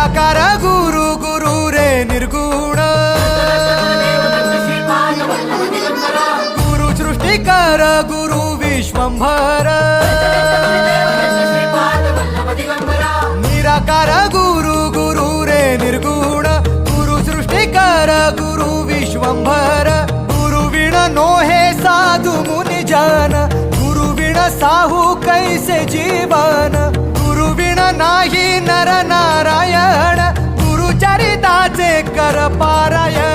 निराकार गुरु गुरु रे निर्गुण गुरु सृष्टिकर गुरु विश्वंभर निराकार गुरु गुरु रे निर्गुण गुरु सृष्टिकर गुरु विश्वंभर गुरु विण नोहे साधु मुनि जन गुरु विण साहू कैसे जीवन गुरु विण नाही नर नारायण गुरु चरिताचे कर पारायण